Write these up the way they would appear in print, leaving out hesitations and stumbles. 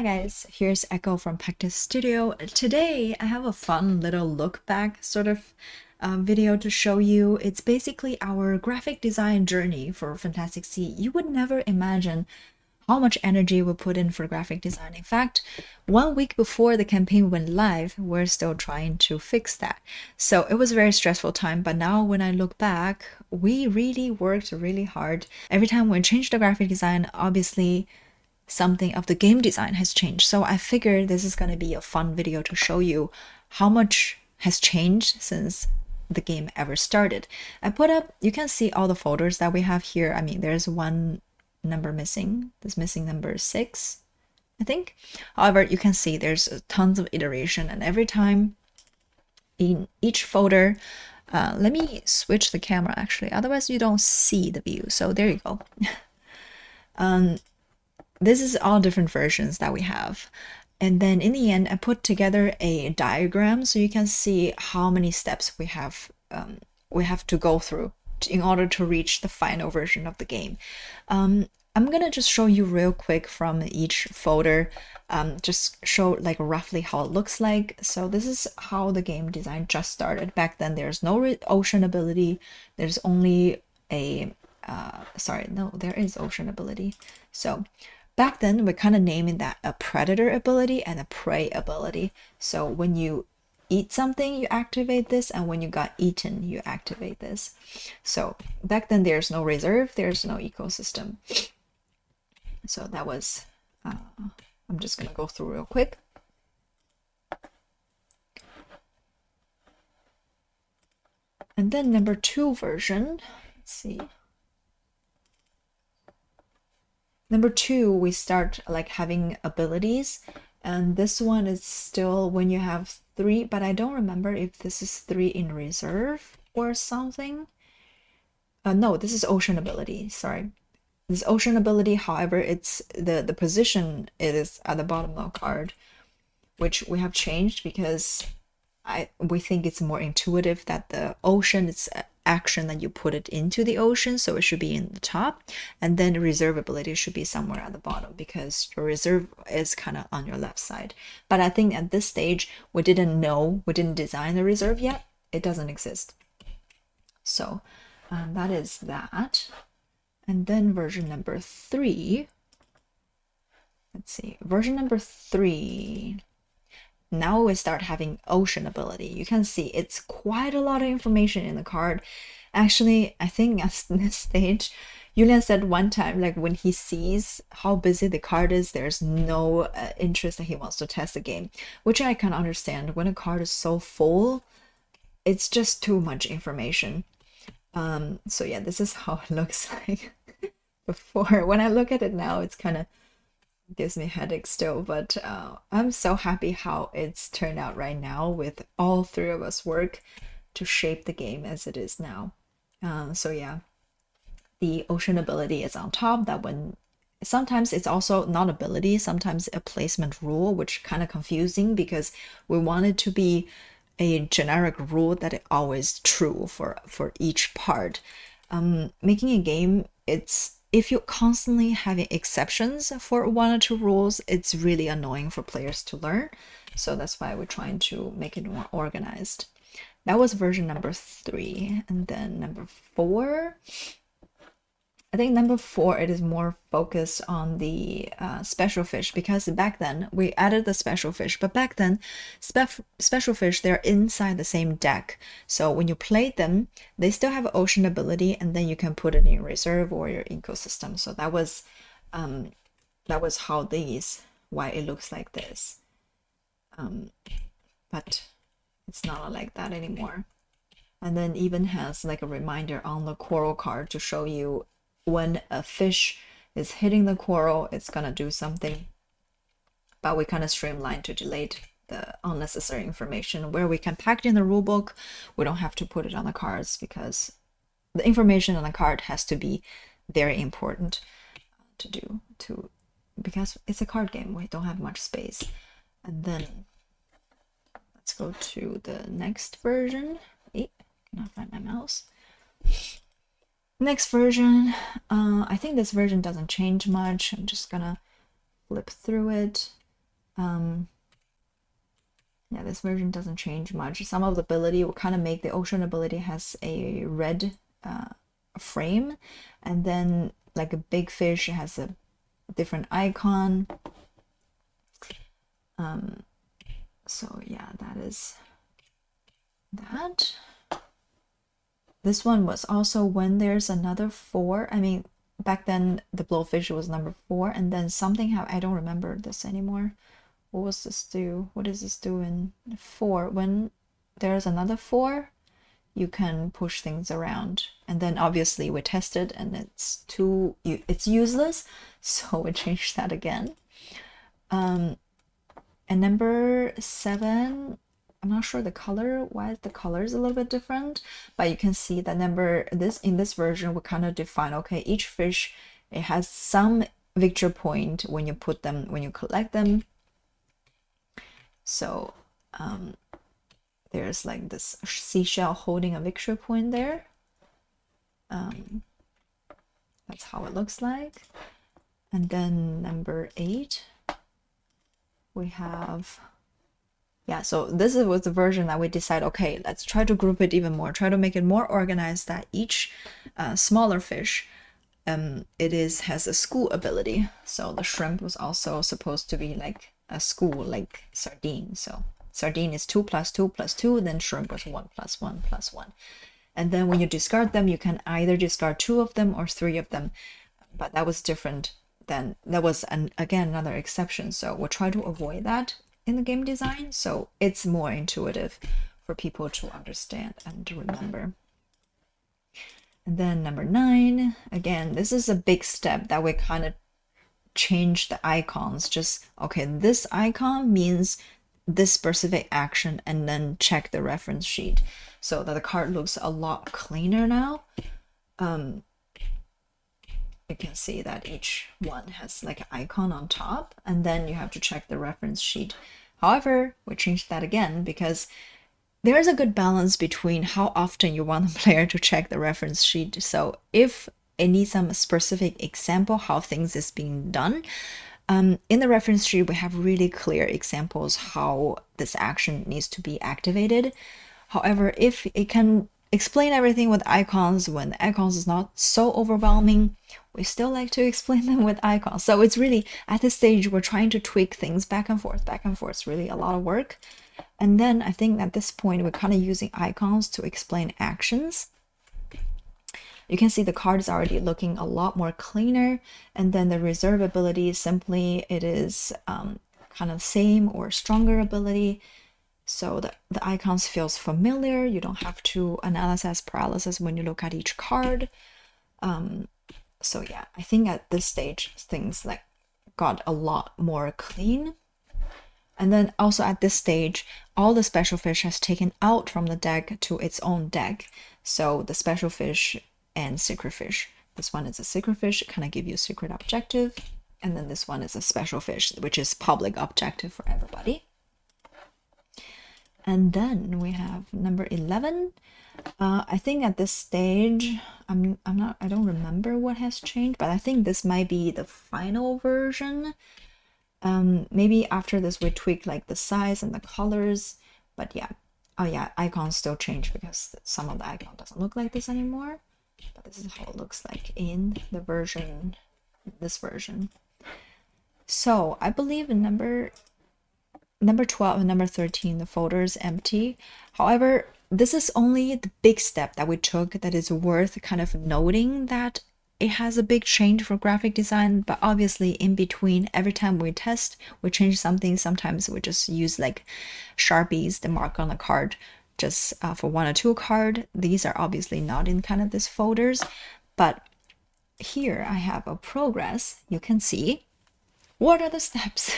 guys, here's Echo from Pektis Studio. Today I have a fun little look back sort of video to show you. It's basically our graphic design journey for Fintastic Sea. You would never imagine how much energy we put in for graphic design. In fact, 1 week before the campaign went live, we're still trying to fix that. So it was a very stressful time, but now when I look back, we really worked really hard. Every time we change the graphic design, obviously something of the game design has changed. So I figured this is going to be a fun video to show you how much has changed since the game ever started. I put up, you can see all the folders that we have here. I mean, there's one number missing. This missing number 6, I think. However, you can see there's tons of iteration, and every time in each folder, let me switch the camera actually, otherwise you don't see the view. So there you go. This is all different versions that we have. And then in the end, I put together a diagram so you can see how many steps we have to go through in order to reach the final version of the game. I'm gonna just show you real quick from each folder, just show like roughly how it looks like. So this is how the game design just started. Back then, there's no ocean ability. There's only a sorry, no, there is ocean ability. So back then, we're kind of naming that a predator ability and a prey ability. So when you eat something, you activate this, and when you got eaten, you activate this. So back then, there's no reserve, there's no ecosystem. So that was, I'm just gonna go through real quick. And then number 2 version, let's see. Number 2, we start like having abilities, and this one is still when you have 3, but I don't remember if this is 3 in reserve or something. No, this is ocean ability, sorry. This ocean ability, however, it's the position it is at the bottom of the card, which we have changed because we think it's more intuitive that the ocean is action that you put it into the ocean, so it should be in the top, and then the reserve ability should be somewhere at the bottom because your reserve is kind of on your left side. But I think at this stage we didn't design the reserve yet. It doesn't exist. So that is that. And then version number 3, let's see, version number 3, now we start having ocean ability. You can see it's quite a lot of information in the card. Actually, I think at this stage, Julian said one time, like when he sees how busy the card is, there's no interest that he wants to test the game, which I can understand. When a card is so full, it's just too much information. So yeah, this is how it looks like before. When I look at it now, it's kind of gives me headaches still, but I'm so happy how it's turned out right now with all 3 of us work to shape the game as it is now. So yeah, the ocean ability is on top. That when sometimes it's also not ability, sometimes a placement rule, which kind of confusing because we want it to be a generic rule that is always true for each part. Making a game, if you're constantly having exceptions for 1 or 2 rules, it's really annoying for players to learn. So that's why we're trying to make it more organized. That was version number 3. And then number 4, I think number 4, it is more focused on the special fish, because back then we added the special fish, but back then special fish, they're inside the same deck. So when you play them, they still have ocean ability, and then you can put it in reserve or your ecosystem. So that was how why it looks like this. But it's not like that anymore. And then even has like a reminder on the coral card to show you when a fish is hitting the coral, it's gonna do something. But we kind of streamlined to delete the unnecessary information. Where we can pack it in the rulebook, we don't have to put it on the cards because the information on the card has to be very important because it's a card game. We don't have much space. And then let's go to the next version. Cannot find my mouse. Next version, I think this version doesn't change much. I'm just gonna flip through it. Yeah, this version doesn't change much. Some of the ability will kind of make the ocean ability has a red frame, and then like a big fish has a different icon. So yeah, that is that. This one was also when there's another 4. I mean, back then the blowfish was number 4, and then something happened. I don't remember this anymore. What was this do? What does this do in 4? When there's another 4, you can push things around. And then obviously we tested and it's useless, so we changed that again. And number 7, I'm not sure the color, why the color is a little bit different, but you can see that in this version we kind of define, okay, each fish, it has some victory point when you collect them. So there's like this seashell holding a victory point there. That's how it looks like. And then number 8, we have, yeah, so this was the version that we decided, okay, let's try to group it even more, try to make it more organized, that each smaller fish has a school ability. So the shrimp was also supposed to be like a school, like sardine. So sardine is 2 + 2 + 2, then shrimp was 1 + 1 + 1. And then when you discard them, you can either discard 2 of them or 3 of them. But that was different. Then that was again another exception. So we'll try to avoid that in the game design, so it's more intuitive for people to understand and to remember. And then number 9, again, this is a big step that we kind of change the icons. Just, okay, this icon means this specific action, and then check the reference sheet so that the card looks a lot cleaner now. You can see that each one has like an icon on top, and then you have to check the reference sheet. However, we changed that again because there's a good balance between how often you want the player to check the reference sheet. So if it needs some specific example how things is being done, in the reference sheet we have really clear examples how this action needs to be activated. However, if it can explain everything with icons, when the icons is not so overwhelming, we still like to explain them with icons. So it's really, at this stage, we're trying to tweak things back and forth. It's really a lot of work. And then I think at this point, we're kind of using icons to explain actions. You can see the card is already looking a lot more cleaner. And then the reserve ability, simply it is kind of same or stronger ability. So the icons feels familiar. You don't have to analysis paralysis when you look at each card. So yeah, I think at this stage things like got a lot more clean. And then also at this stage, all the special fish has taken out from the deck to its own deck. So the special fish and secret fish. This one is a secret fish, kind of give you a secret objective. And then this one is a special fish, which is public objective for everybody. And then we have number 11. I think at this stage, I don't remember what has changed, but I think this might be the final version. Maybe after this we tweak like the size and the colors, but yeah. Oh yeah, icons still change because some of the icon doesn't look like this anymore. But this is how it looks like in the version, this version. So I believe in number 12 and number 13, the folder is empty. However, this is only the big step that we took that is worth kind of noting that it has a big change for graphic design, but obviously in between, every time we test, we change something. Sometimes we just use like Sharpies, the mark on the card, just for 1 or 2 card. These are obviously not in kind of this folders, but here I have a progress. You can see what are the steps.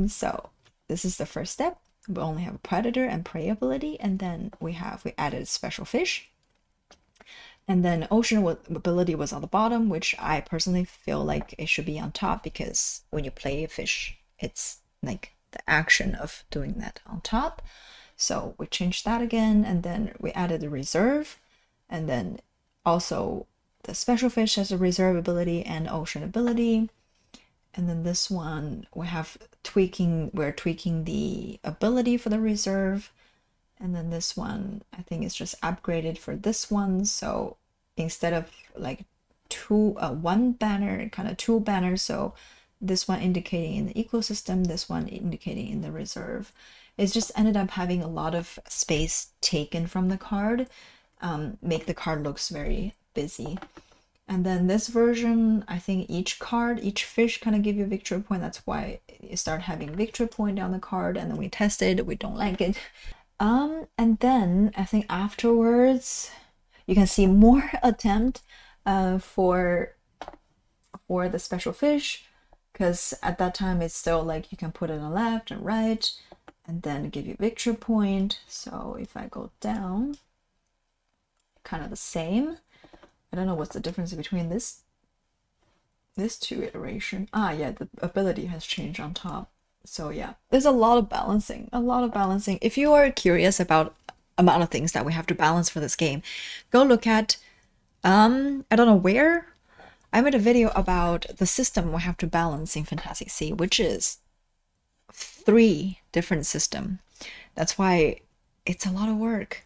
So this is the first step. We only have a predator and prey ability, and then we added special fish. And then ocean ability was on the bottom, which I personally feel like it should be on top, because when you play a fish, it's like the action of doing that on top. So we changed that again, and then we added the reserve, and then also the special fish has a reserve ability and ocean ability. And then this one, we're tweaking the ability for the reserve. And then this one, I think it's just upgraded for this one. So instead of like one banner, kind of two banners. So this one indicating in the ecosystem, this one indicating in the reserve. It's just ended up having a lot of space taken from the card, make the card looks very busy. And then this version, I think each fish kind of give you a victory point. That's why you start having victory point down the card. And then we tested, we don't like it. And then I think afterwards, you can see more attempt for the special fish, because at that time it's still like you can put it on left and right, and then give you victory point. So if I go down, kind of the same. I don't know what's the difference between this two iteration. Yeah, the ability has changed on top. So yeah, there's a lot of balancing, If you are curious about amount of things that we have to balance for this game, go look at, I don't know where, I made a video about the system we have to balance in Fintastic Sea, which is 3 different systems. That's why it's a lot of work.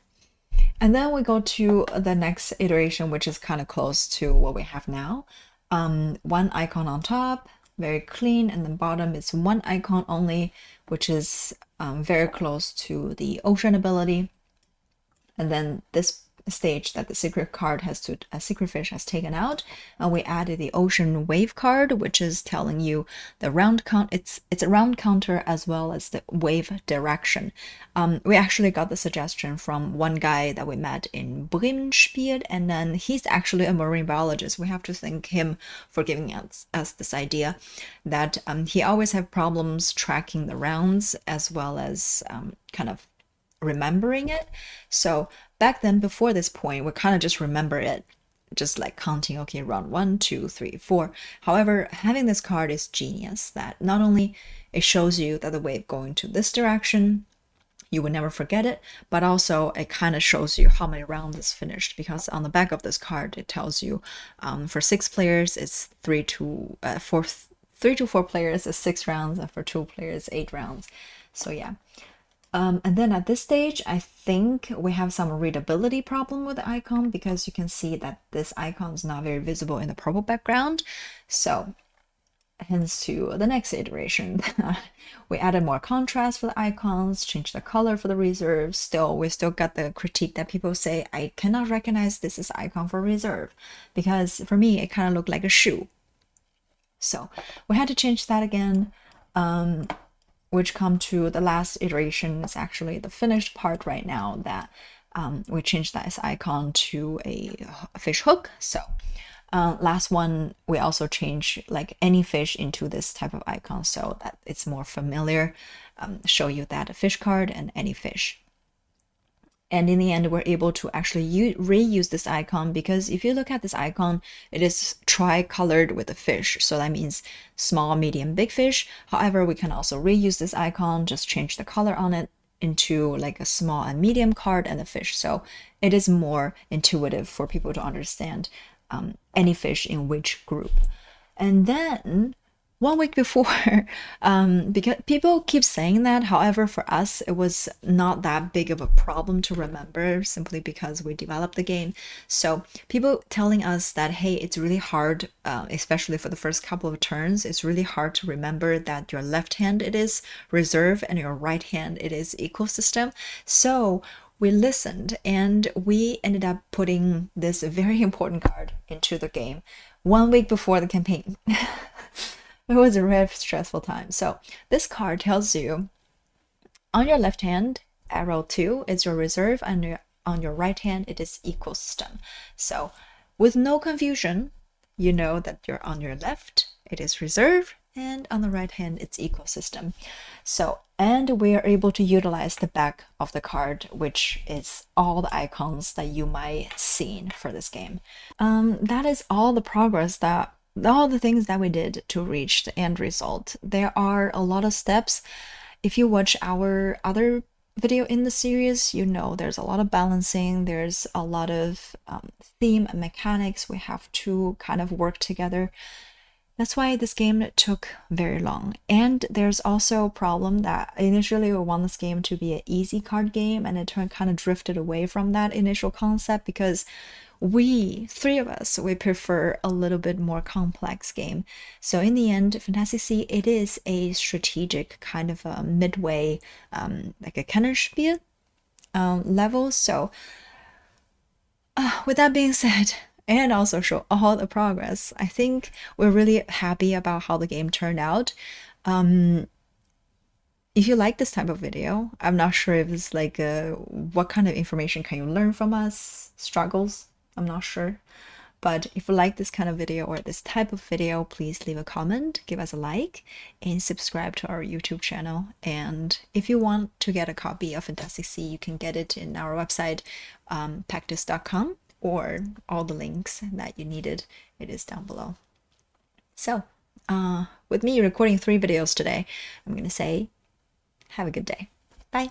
And then we go to the next iteration, which is kind of close to what we have now. One icon on top, very clean, and then bottom is one icon only, which is very close to the ocean ability. And then this stage that the secret fish has taken out, and we added the ocean wave card, which is telling you the round count. It's a round counter as well as the wave direction. We actually got the suggestion from one guy that we met in Brettspiel, and then he's actually a marine biologist. We have to thank him for giving us this idea that he always have problems tracking the rounds as well as kind of remembering it. So back then, before this point, we kind of just remember it, just like counting, okay, round 1, 2, 3, 4. However, having this card is genius, that not only it shows you that the wave going to this direction, you would never forget it, but also it kind of shows you how many rounds is finished, because on the back of this card it tells you for 6 players it's 3 to 4 players is 6 rounds, and for 2 players 8 rounds. So yeah. And then at this stage, I think we have some readability problem with the icon, because you can see that this icon is not very visible in the purple background. So hence to the next iteration, we added more contrast for the icons, changed the color for the reserve. We still got the critique that people say, I cannot recognize this is icon for reserve, because for me, it kind of looked like a shoe. So we had to change that again. Which come to the last iteration. It's actually the finished part right now, that we changed that as icon to a fish hook. So last one, we also changed like any fish into this type of icon, so that it's more familiar, show you that a fish card and any fish. And in the end, we're able to actually reuse this icon, because if you look at this icon, it is tri-colored with a fish. So that means small, medium, big fish. However, we can also reuse this icon, just change the color on it into like a small and medium card and a fish. So it is more intuitive for people to understand any fish in which group. And then 1 week before, because people keep saying that. However, for us, it was not that big of a problem to remember, simply because we developed the game. So people telling us that, hey, it's really hard, especially for the first couple of turns, it's really hard to remember that your left hand it is reserve and your right hand it is ecosystem. So we listened, and we ended up putting this very important card into the game 1 week before the campaign. It was a very stressful time. So this card tells you on your left hand, arrow 2 is your reserve, and on your right hand, it is ecosystem. So with no confusion, you know that you're on your left, it is reserve, and on the right hand, it's ecosystem. So, and we are able to utilize the back of the card, which is all the icons that you might seen for this game. That is all the progress all the things that we did to reach the end result. There are a lot of steps. If you watch our other video in the series, you know there's a lot of balancing, there's a lot of theme and mechanics we have to kind of work together. That's why this game took very long. And there's also a problem that initially we want this game to be an easy card game, and it kind of drifted away from that initial concept because we, three of us, we prefer a little bit more complex game. So in the end, Fintastic Sea, it is a strategic kind of a midway, like a Kennerspiel level. So with that being said, and also show all the progress, I think we're really happy about how the game turned out. If you like this type of video, I'm not sure if it's like what kind of information can you learn from us, struggles, I'm not sure. But if you like this kind of video or this type of video, please leave a comment, give us a like, and subscribe to our YouTube channel. And if you want to get a copy of Fintastic Sea, you can get it in our website, pektis.com, or all the links that you needed, it is down below. So, with me recording 3 videos today, I'm gonna say, have a good day. Bye.